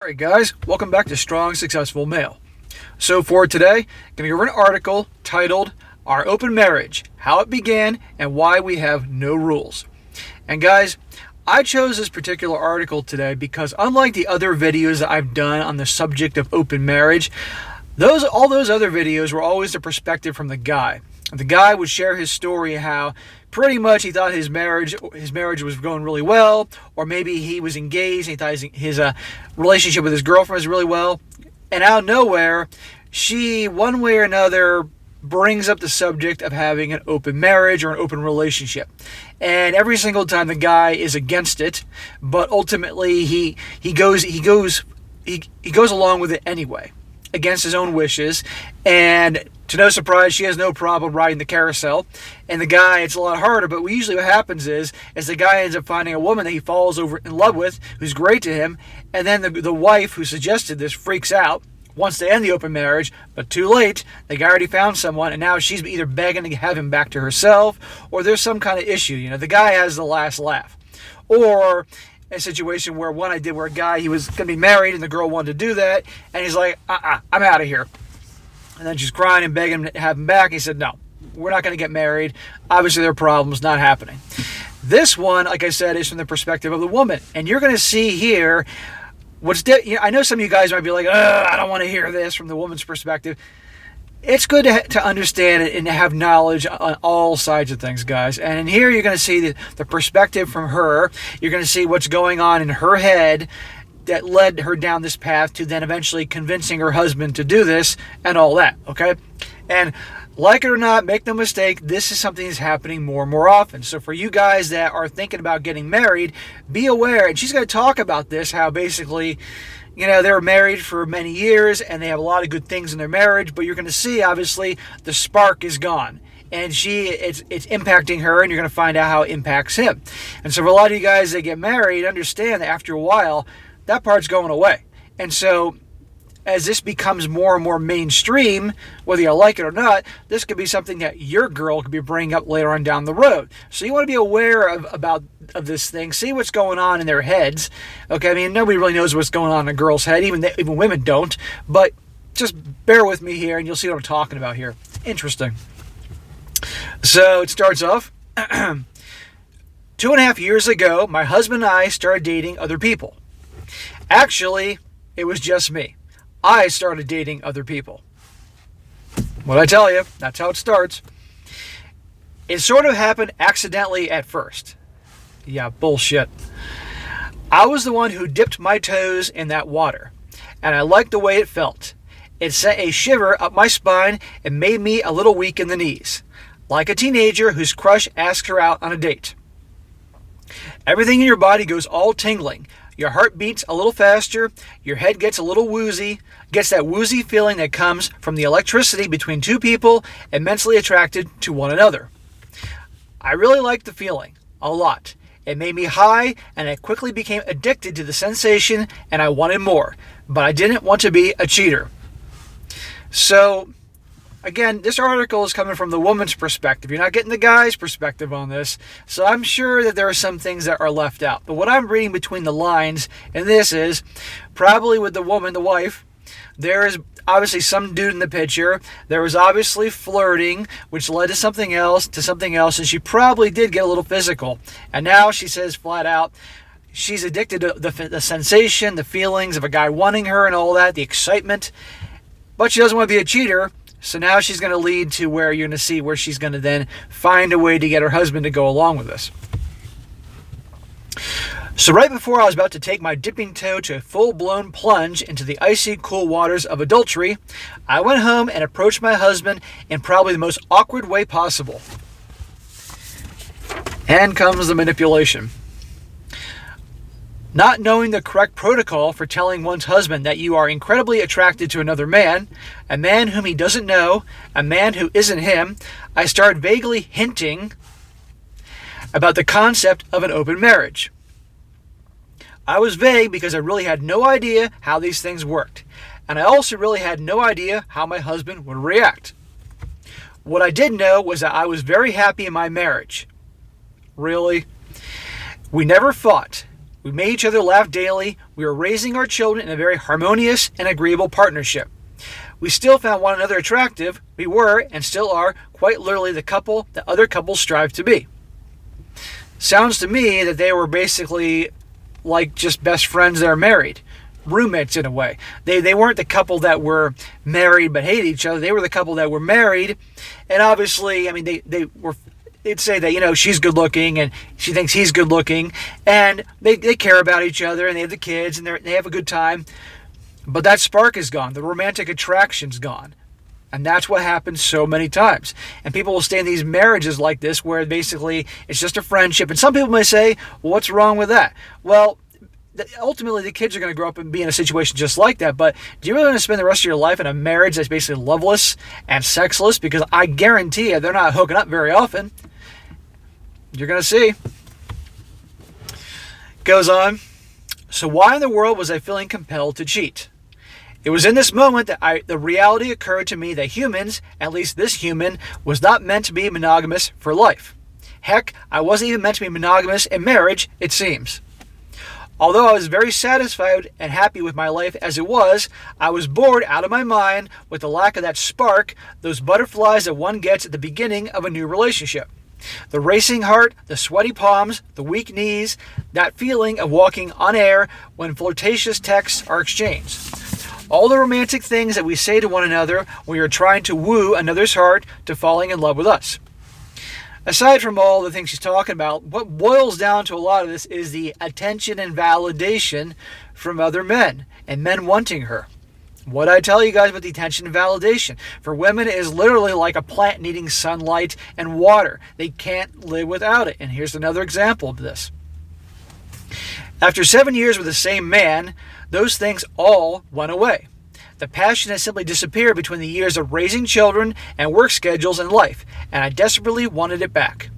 Alright guys, welcome back to Strong Successful Male. So for today, I'm going to go over an article titled Our Open Marriage, How It Began and Why We Have No Rules. And guys, I chose this particular article today because unlike the other videos that I've done on the subject of open marriage, all those other videos were always the perspective from the guy. The guy would share his story how pretty much he thought his marriage was going really well, or maybe he was engaged and he thought his relationship with his girlfriend was really well. And out of nowhere, she, one way or another, brings up the subject of having an open marriage or an open relationship. And every single time the guy is against it, but ultimately he goes along with it anyway, against his own wishes. And to no surprise, she has no problem riding the carousel. And the guy, it's a lot harder, but usually what happens is the guy ends up finding a woman that he falls over in love with, who's great to him, and then the wife who suggested this freaks out, wants to end the open marriage, but too late. The guy already found someone, and now she's either begging to have him back to herself, or there's some kind of issue. You know, the guy has the last laugh. Or a situation where a guy, he was going to be married, and the girl wanted to do that, and he's like, I'm out of here. And then she's crying and begging him to have him back. He said, no, we're not going to get married. Obviously, there are problems, not happening. This one, like I said, is from the perspective of the woman. And you're going to see here I know some of you guys might be like, I don't want to hear this from the woman's perspective. It's good to understand it and to have knowledge on all sides of things, guys. And in here, you're going to see the perspective from her. You're going to see what's going on in her head that led her down this path to then eventually convincing her husband to do this and all that, okay? And like it or not, make no mistake, this is something that's happening more and more often. So for you guys that are thinking about getting married, be aware. And she's going to talk about this, how basically, you know, they were married for many years and they have a lot of good things in their marriage, but you're going to see, obviously, the spark is gone. And it's impacting her, and you're going to find out how it impacts him. And so for a lot of you guys that get married, understand that after a while, that part's going away. And so as this becomes more and more mainstream, whether you like it or not, this could be something that your girl could be bringing up later on down the road. So you want to be aware of this thing, see what's going on in their heads. Okay, I mean, nobody really knows what's going on in a girl's head, even women don't, but just bear with me here and you'll see what I'm talking about here. Interesting. So it starts off, 2.5 years ago, my husband and I started dating other people. Actually, it was just me. I started dating other people. What I tell you, that's how it starts. It sort of happened accidentally at first. Yeah, bullshit. I was the one who dipped my toes in that water, and I liked the way it felt. It sent a shiver up my spine and made me a little weak in the knees, like a teenager whose crush asks her out on a date. Everything in your body goes all tingling. Your heart beats a little faster, your head gets a little woozy, gets that woozy feeling that comes from the electricity between two people immensely attracted to one another. I really liked the feeling, a lot. It made me high, and I quickly became addicted to the sensation, and I wanted more, but I didn't want to be a cheater. So, again, this article is coming from the woman's perspective. You're not getting the guy's perspective on this. So I'm sure that there are some things that are left out. But what I'm reading between the lines in this is probably with the woman, the wife, there is obviously some dude in the picture. There was obviously flirting, which led to something else, and she probably did get a little physical. And now she says flat out, she's addicted to the sensation, the feelings of a guy wanting her and all that, the excitement. But she doesn't want to be a cheater. So now she's going to lead to where you're going to see where she's going to then find a way to get her husband to go along with this. So right before I was about to take my dipping toe to a full-blown plunge into the icy cool waters of adultery, I went home and approached my husband in probably the most awkward way possible. And comes the manipulation. Not knowing the correct protocol for telling one's husband that you are incredibly attracted to another man, a man whom he doesn't know, a man who isn't him, I started vaguely hinting about the concept of an open marriage. I was vague because I really had no idea how these things worked, and I also really had no idea how my husband would react. What I did know was that I was very happy in my marriage. Really? We never fought. We made each other laugh daily. We were raising our children in a very harmonious and agreeable partnership. We still found one another attractive. We were, and still are, quite literally the couple that other couples strive to be. Sounds to me that they were basically like just best friends that are married. Roommates in a way. They weren't the couple that were married but hated each other. They were the couple that were married. And obviously, I mean, they'd say that, you know, she's good looking and she thinks he's good looking. And they care about each other and they have the kids and they have a good time. But that spark is gone. The romantic attraction's gone. And that's what happens so many times. And people will stay in these marriages like this where basically it's just a friendship. And some people may say, well, what's wrong with that? Well, ultimately the kids are going to grow up and be in a situation just like that. But do you really want to spend the rest of your life in a marriage that's basically loveless and sexless? Because I guarantee you they're not hooking up very often. You're going to see. Goes on. So why in the world was I feeling compelled to cheat? It was in this moment that the reality occurred to me that humans, at least this human, was not meant to be monogamous for life. Heck, I wasn't even meant to be monogamous in marriage, it seems. Although I was very satisfied and happy with my life as it was, I was bored out of my mind with the lack of that spark, those butterflies that one gets at the beginning of a new relationship. The racing heart, the sweaty palms, the weak knees, that feeling of walking on air when flirtatious texts are exchanged. All the romantic things that we say to one another when we are trying to woo another's heart to falling in love with us. Aside from all the things she's talking about, what boils down to a lot of this is the attention and validation from other men and men wanting her. What I tell you guys about the attention and validation. For women, it is literally like a plant needing sunlight and water. They can't live without it. And here's another example of this. After 7 years with the same man, those things all went away. The passion has simply disappeared between the years of raising children and work schedules and life, and I desperately wanted it back.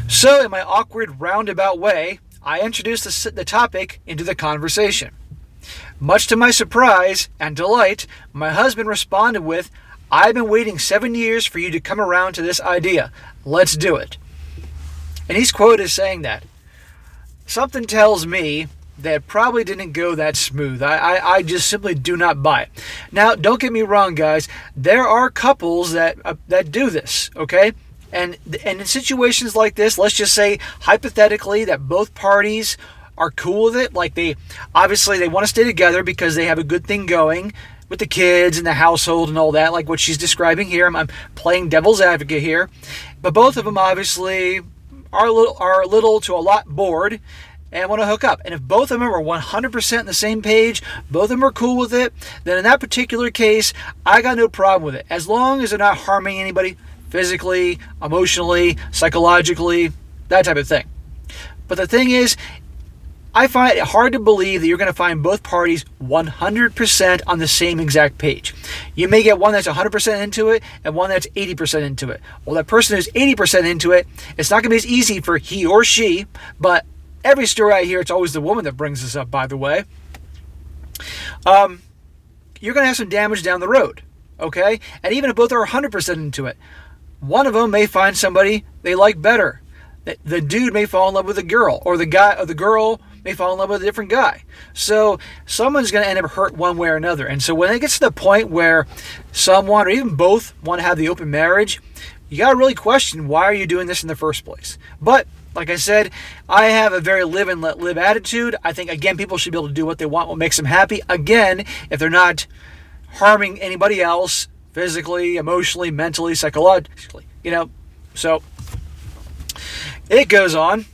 So, in my awkward roundabout way, I introduced the topic into the conversation. Much to my surprise and delight, my husband responded with, "I've been waiting 7 years for you to come around to this idea. Let's do it." And he's quoted as saying that. Something tells me that probably didn't go that smooth. I just simply do not buy it. Now, don't get me wrong, guys. There are couples that do this, okay? And in situations like this, let's just say hypothetically that both parties are cool with it. Like they want to stay together because they have a good thing going with the kids and the household and all that, like what she's describing here. I'm playing devil's advocate here. But both of them obviously are a little to a lot bored and want to hook up. And if both of them are 100% on the same page, both of them are cool with it, then in that particular case, I got no problem with it. As long as they're not harming anybody physically, emotionally, psychologically, that type of thing. But the thing is, I find it hard to believe that you're going to find both parties 100% on the same exact page. You may get one that's 100% into it and one that's 80% into it. Well, that person who's 80% into it, it's not going to be as easy for he or she, but every story I hear, it's always the woman that brings this up, by the way. You're going to have some damage down the road, okay? And even if both are 100% into it, one of them may find somebody they like better. The dude may fall in love with the girl, or the guy or the girl may fall in love with a different guy. So someone's going to end up hurt one way or another. And so when it gets to the point where someone or even both want to have the open marriage, you got to really question, why are you doing this in the first place? But like I said, I have a very live and let live attitude. I think, again, people should be able to do what they want, what makes them happy. Again, if they're not harming anybody else physically, emotionally, mentally, psychologically, So it goes on.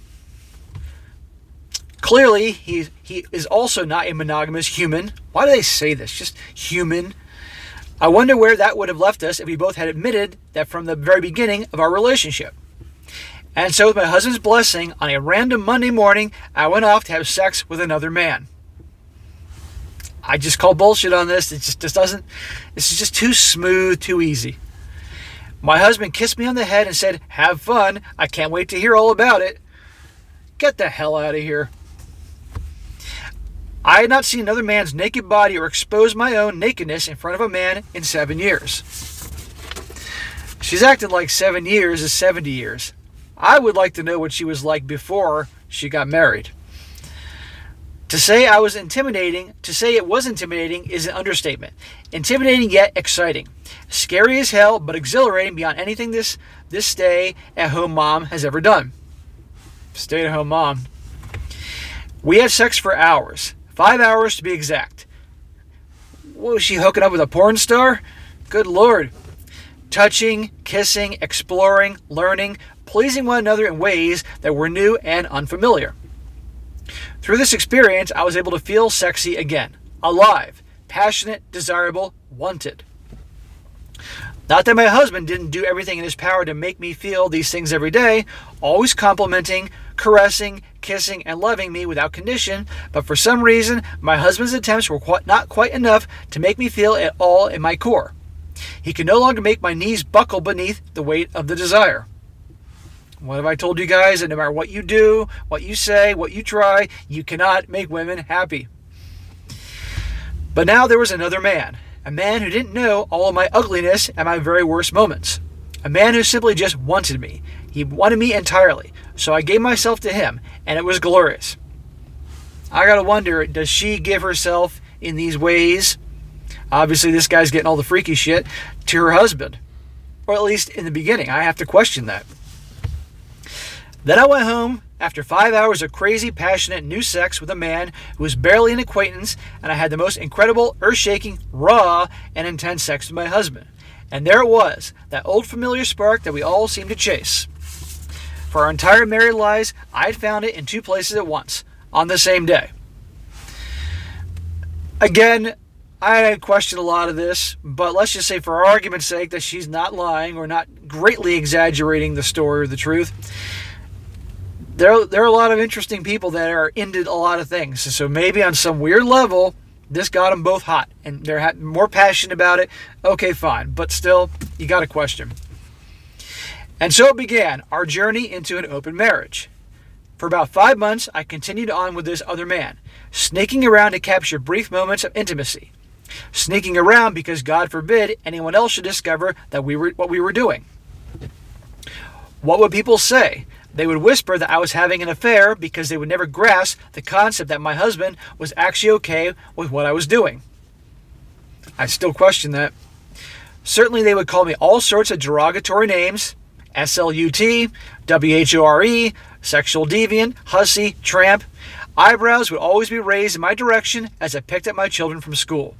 Clearly, he is also not a monogamous human. Why do they say this? Just human. I wonder where that would have left us if we both had admitted that from the very beginning of our relationship. And so with my husband's blessing, on a random Monday morning, I went off to have sex with another man. I just call bullshit on this. It just doesn't, this is just too smooth, too easy. My husband kissed me on the head and said, "Have fun. I can't wait to hear all about it." Get the hell out of here. I had not seen another man's naked body or exposed my own nakedness in front of a man in 7 years. She's acting like 7 years is 70 years. I would like to know what she was like before she got married. To say it was intimidating is an understatement. Intimidating yet exciting. Scary as hell, but exhilarating beyond anything this stay-at-home mom has ever done. Stay-at-home mom. We had sex for hours. 5 hours to be exact. What was she hooking up with, a porn star? Good Lord. Touching, kissing, exploring, learning, pleasing one another in ways that were new and unfamiliar. Through this experience, I was able to feel sexy again. Alive, passionate, desirable, wanted. Not that my husband didn't do everything in his power to make me feel these things every day, always complimenting, caressing, kissing, and loving me without condition, but for some reason, my husband's attempts were not quite enough to make me feel it all in my core. He could no longer make my knees buckle beneath the weight of the desire. What have I told you guys? That no matter what you do, what you say, what you try, you cannot make women happy. But now there was another man. A man who didn't know all of my ugliness and my very worst moments. A man who simply just wanted me. He wanted me entirely. So I gave myself to him, and it was glorious. I gotta wonder, does she give herself in these ways? Obviously, this guy's getting all the freaky shit to her husband. Or at least in the beginning. I have to question that. Then I went home after 5 hours of crazy, passionate, new sex with a man who was barely an acquaintance, and I had the most incredible, earth-shaking, raw, and intense sex with my husband. And there it was, that old familiar spark that we all seem to chase. For our entire married lives, I had found it in 2 places at once, on the same day. Again, I question a lot of this, but let's just say for our argument's sake that she's not lying or not greatly exaggerating the story or the truth. There are a lot of interesting people that are into a lot of things. So maybe on some weird level, this got them both hot and they're more passionate about it. Okay, fine. But still, you got to question. And so it began, our journey into an open marriage. For about 5 months, I continued on with this other man, sneaking around to capture brief moments of intimacy. Sneaking around because, God forbid, anyone else should discover that what we were doing. What would people say? They would whisper that I was having an affair because they would never grasp the concept that my husband was actually okay with what I was doing. I still question that. Certainly they would call me all sorts of derogatory names. SLUT, WHORE, sexual deviant, hussy, tramp. Eyebrows would always be raised in my direction as I picked up my children from school.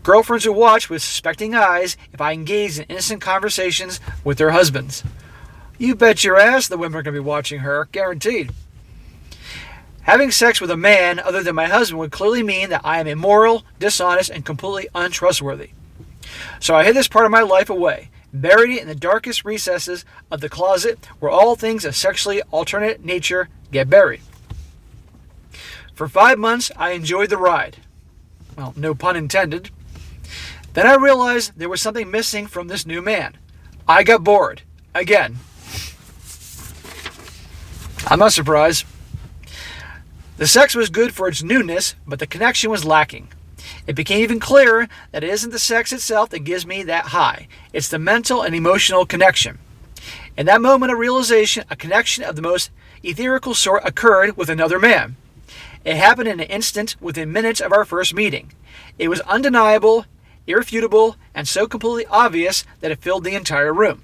Girlfriends would watch with suspecting eyes if I engaged in innocent conversations with their husbands. You bet your ass the women are going to be watching her, guaranteed. Having sex with a man other than my husband would clearly mean that I am immoral, dishonest, and completely untrustworthy. So I hid this part of my life away, buried it in the darkest recesses of the closet where all things of sexually alternate nature get buried. For 5 months, I enjoyed the ride. Well, no pun intended. Then I realized there was something missing from this new man. I got bored. Again. I'm not surprised. The sex was good for its newness, but the connection was lacking. It became even clearer that it isn't the sex itself that gives me that high. It's the mental and emotional connection. In that moment of realization, a connection of the most ethereal sort occurred with another man. It happened in an instant within minutes of our first meeting. It was undeniable, irrefutable, and so completely obvious that it filled the entire room.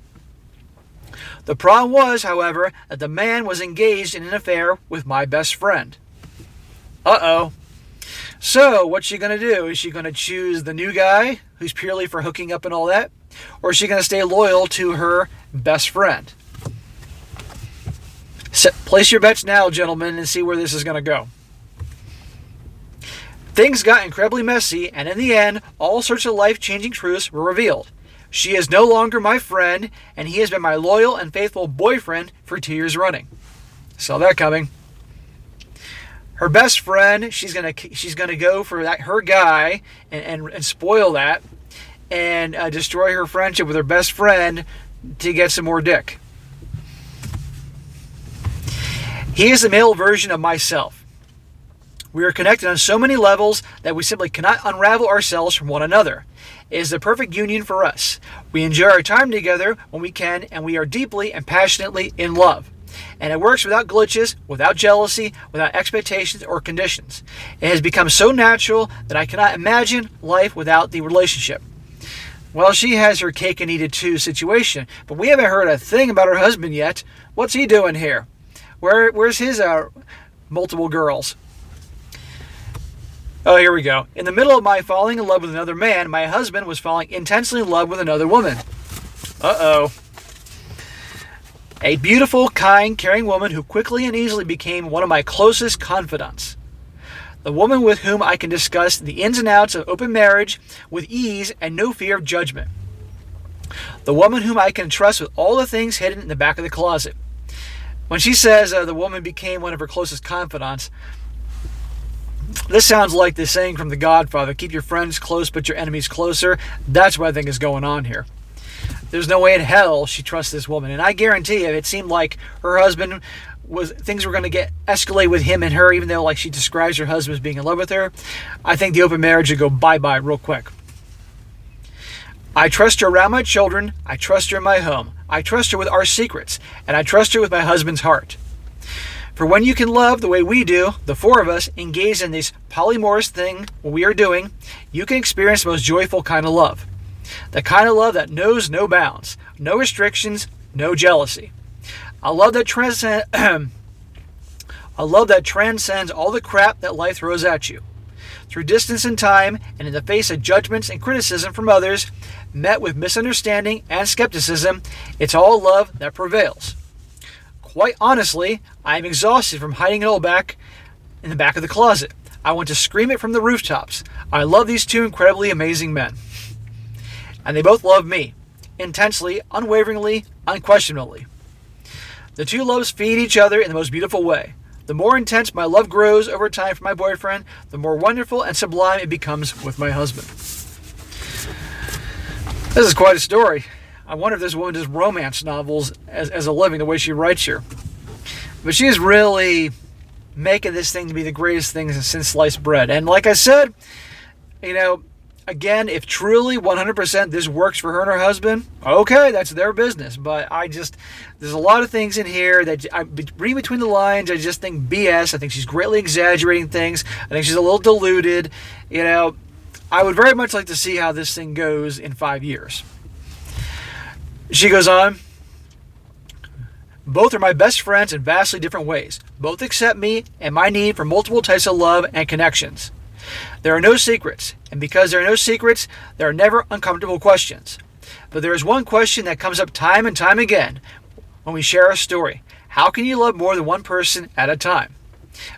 The problem was, however, that the man was engaged in an affair with my best friend. Uh-oh. So, what's she going to do? Is she going to choose the new guy, who's purely for hooking up and all that? Or is she going to stay loyal to her best friend? Place your bets now, gentlemen, and see where this is going to go. Things got incredibly messy, and in the end, all sorts of life-changing truths were revealed. She is no longer my friend, and he has been my loyal and faithful boyfriend for 2 years running. Saw that coming. Her best friend, she's gonna go for her guy and spoil that, and destroy her friendship with her best friend to get some more dick. He is the male version of myself. We are connected on so many levels that we simply cannot unravel ourselves from one another. It is the perfect union for us. We enjoy our time together when we can, and we are deeply and passionately in love. And it works without glitches, without jealousy, without expectations or conditions. It has become so natural that I cannot imagine life without the relationship. Well, she has her cake and eat it too situation, but we haven't heard a thing about her husband yet. What's he doing here? Where's his multiple girls? Oh, here we go. In the middle of my falling in love with another man, my husband was falling intensely in love with another woman. Uh-oh. A beautiful, kind, caring woman who quickly and easily became one of my closest confidants. The woman with whom I can discuss the ins and outs of open marriage with ease and no fear of judgment. The woman whom I can trust with all the things hidden in the back of the closet. When she says the woman became one of her closest confidants, this sounds like the saying from The Godfather, keep your friends close but your enemies closer. That's what I think is going on here. There's no way in hell she trusts this woman. And I guarantee you, it seemed like her husband things were going to escalate with him and her, even though like she describes her husband as being in love with her. I think the open marriage would go bye-bye real quick. I trust her around my children. I trust her in my home. I trust her with our secrets. And I trust her with my husband's heart. For when you can love the way we do, the four of us, engaged in this polyamorous thing we are doing, you can experience the most joyful kind of love. The kind of love that knows no bounds, no restrictions, no jealousy. A love that transcends all the crap that life throws at you. Through distance and time, and in the face of judgments and criticism from others, met with misunderstanding and skepticism, it's all love that prevails. Quite honestly, I am exhausted from hiding it all back in the back of the closet. I want to scream it from the rooftops. I love these two incredibly amazing men. And they both love me. Intensely, unwaveringly, unquestionably. The two loves feed each other in the most beautiful way. The more intense my love grows over time for my boyfriend, the more wonderful and sublime it becomes with my husband. This is quite a story. I wonder if this woman does romance novels as a living, the way she writes here. But she is really making this thing to be the greatest thing since sliced bread. And like I said, again, if truly 100% this works for her and her husband, okay, that's their business. But there's a lot of things in here that I read between the lines. I just think BS. I think she's greatly exaggerating things. I think she's a little deluded. I would very much like to see how this thing goes in 5 years. She goes on, both are my best friends in vastly different ways. Both accept me and my need for multiple types of love and connections. There are no secrets, and because there are no secrets, there are never uncomfortable questions. But there is one question that comes up time and time again when we share our story. How can you love more than one person at a time?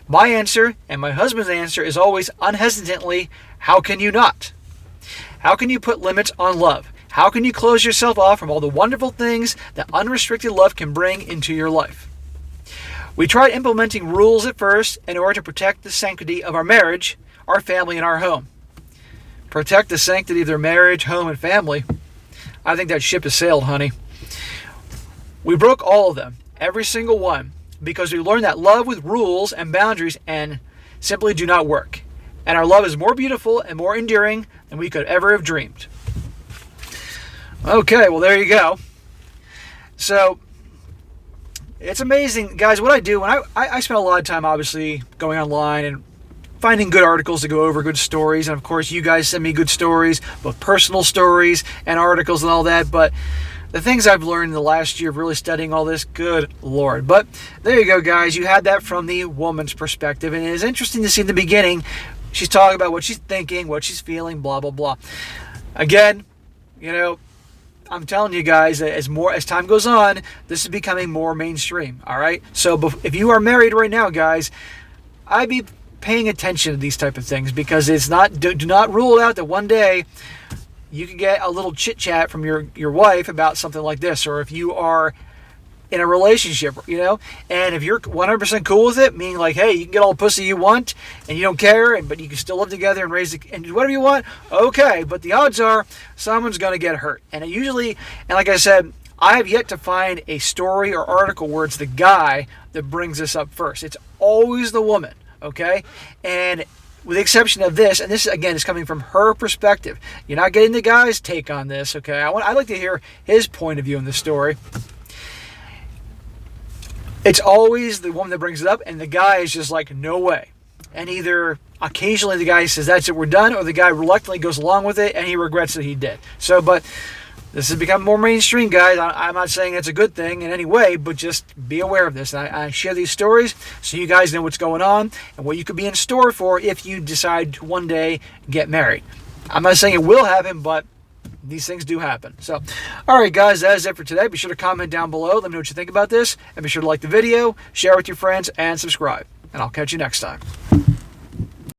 My answer, and my husband's answer, is always unhesitantly, how can you not? How can you put limits on love? How can you close yourself off from all the wonderful things that unrestricted love can bring into your life? We tried implementing rules at first in order to protect the sanctity of our marriage, our family, and our home. Protect the sanctity of their marriage, home, and family. I think that ship has sailed, honey. We broke all of them, every single one, because we learned that love with rules and boundaries and simply do not work. And our love is more beautiful and more enduring than we could ever have dreamed. Okay, well, there you go. So, it's amazing, guys, what I do. When I spend a lot of time, obviously, going online and finding good articles to go over, good stories. And, of course, you guys send me good stories, both personal stories and articles and all that. But the things I've learned in the last year of really studying all this, good Lord. But there you go, guys. You had that from the woman's perspective. And it is interesting to see in the beginning, she's talking about what she's thinking, what she's feeling, blah, blah, blah. Again, I'm telling you guys that as time goes on, this is becoming more mainstream, all right? So if you are married right now, guys, I'd be paying attention to these type of things, because do not rule out that one day you could get a little chit-chat from your wife about something like this, or if you are in a relationship, and if you're 100% cool with it, meaning like, hey, you can get all the pussy you want and you don't care, but you can still live together and and do whatever you want, okay, but the odds are someone's going to get hurt. And like I said, I have yet to find a story or article where it's the guy that brings this up first. It's always the woman, okay? And with the exception of this, and this again is coming from her perspective. You're not getting the guy's take on this, okay? I'd like to hear his point of view in the story. it's always the woman that brings it up, and the guy is just like, no way. And either occasionally the guy says, that's it, we're done, or the guy reluctantly goes along with it, and he regrets that he did. So, but this has become more mainstream, guys. I'm not saying it's a good thing in any way, but just be aware of this. I share these stories so you guys know what's going on and what you could be in store for if you decide to one day get married. I'm not saying it will happen, but these things do happen. So, all right, guys, that is it for today. Be sure to comment down below. Let me know what you think about this. And be sure to like the video, share with your friends, and subscribe. And I'll catch you next time.